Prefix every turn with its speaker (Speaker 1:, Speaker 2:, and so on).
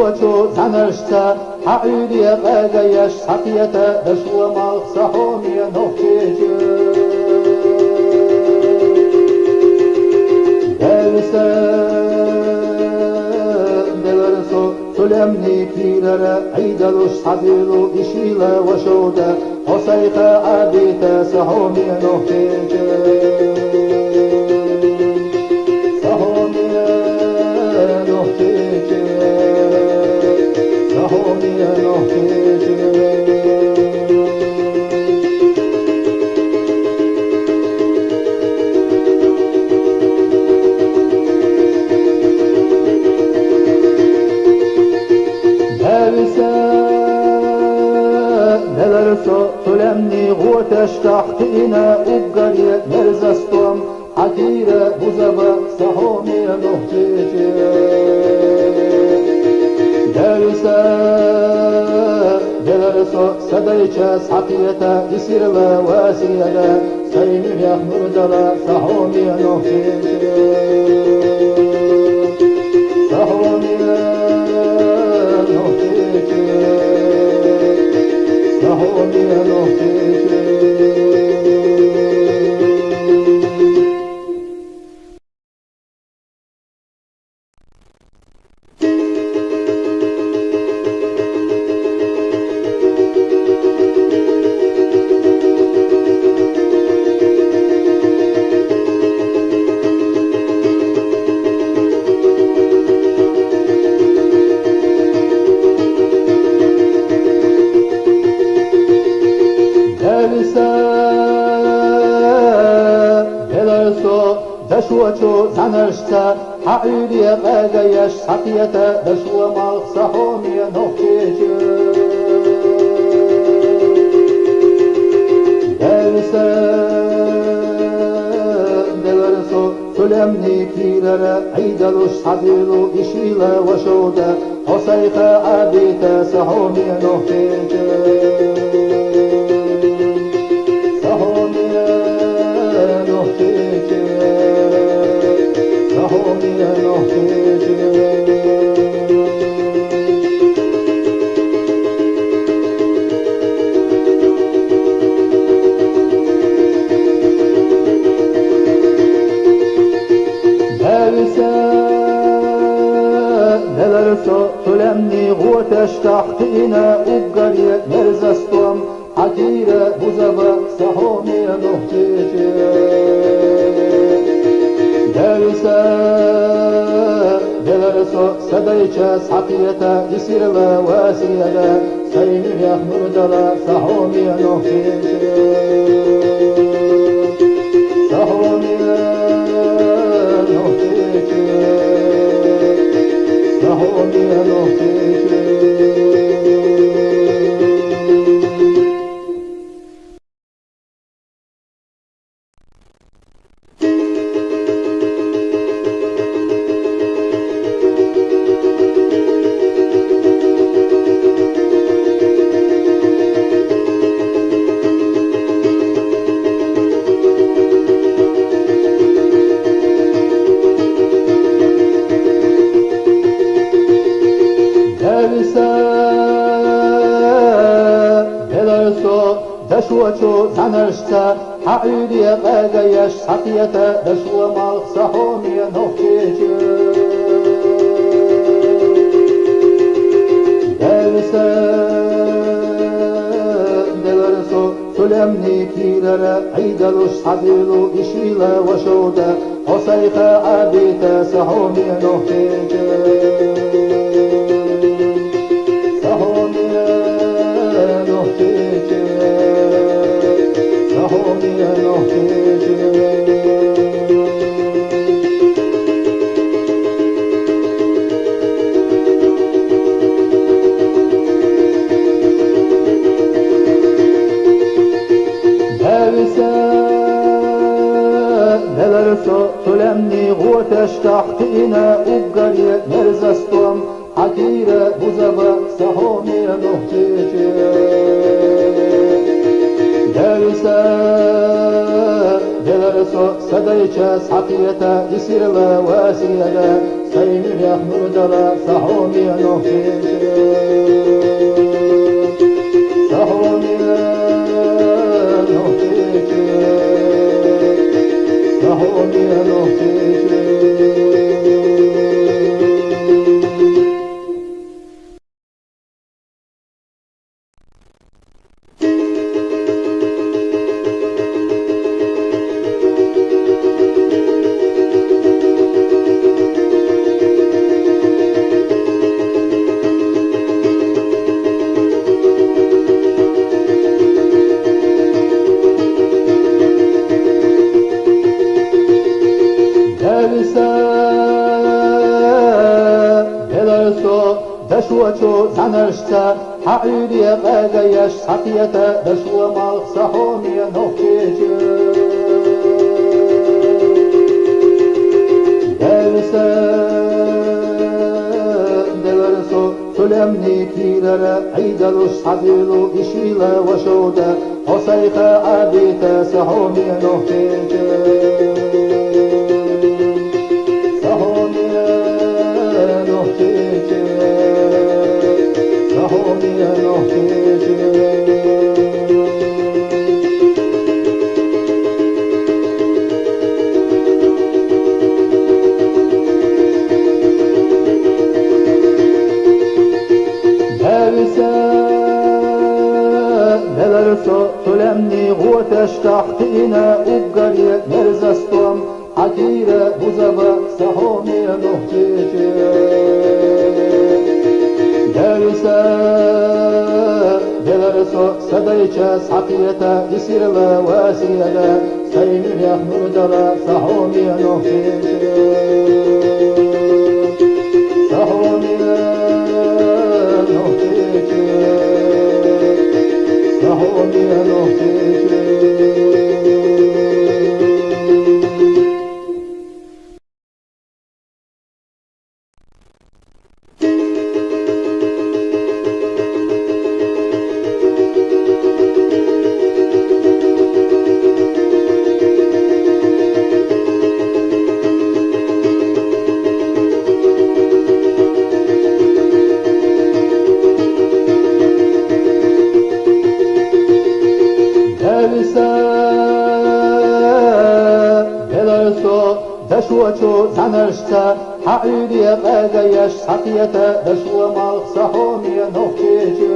Speaker 1: دشوچو زنرشتا حعيلي قاقيش سقيتا اشو مالك صحومي نوخيجي دلسا دلرسو سلمني كيلر عيدلوش صديلو إشيلا وشودا وصيخا عبيتا صحومي نوخيجي سلمني غوتش تحتينا وبقرية مرزستم حكيرة بزبا صحومي نهجيجي دارسا دارسو سديشا سحقيتا يسيرلا واسيلا سيمي يحمر دلا صحومي نهجيجي صحومي نهجيجي صحومي نهجيجي دشوچو زنرشتا حعيلي قاقيش سقيتا اشو مالك صحومي نوخيجي دلسا دلرسو سلمني كيلر عيدلوش صديلو إشيلا وشودا وصيخا عبيتا صحومي نوخيجي سلمني غوتش تحتينا وبقرية مرزستم حكيرة بزبا صحومي نهجيجي دارسا دلرسو سديشا سحقيتا يسيرلا واسيلا سيمي يحمر دلا صحومي نهجيجي صحومي نهجيجي صحومي نهجيجي دشوچو زنرشتا حعيلي قاقيش سقيتا اشو مالك صحومي نوخيجي دلسا دلرسو سلمني كيلر عيدلوش صديلو إشيلا وشودا وصيخا عبيتا صحومي نوخيجي صحومي نوخيجي صحومي نوخيجي سلمني غوتش تحتينا وبقرية مرزستم حكيرة بزبا صحومي نهجيجي دارسا دلرسو سديشا سحقيتا يسيرلا واسيلا سيمين يحمل دلا سحومي نوحيجي سحومي نوحيجي سحومي نوحيجي دشوة زنرشتا حعيري غايش سقية دشوة مالك سحومي نوحيجي Derse deverso Sölemni kilere Eydaluş sabilu işile vaşoda O sayha abite sahumi nohtice Sahumi nohtice Sahumi nohtice Sölemni guteş tahtine Uggariye nerzastom Akire buzaba sahomiye nohtice Derse deverso sadayça sakiyete isirle vasiyede Seymül yahmur dala sahomiye nohtice Sahomiye nohtice Sahomiye nohtice دشوة زنرشتا حعيري غايش سقية دشوة مالك سحومي نوحيجي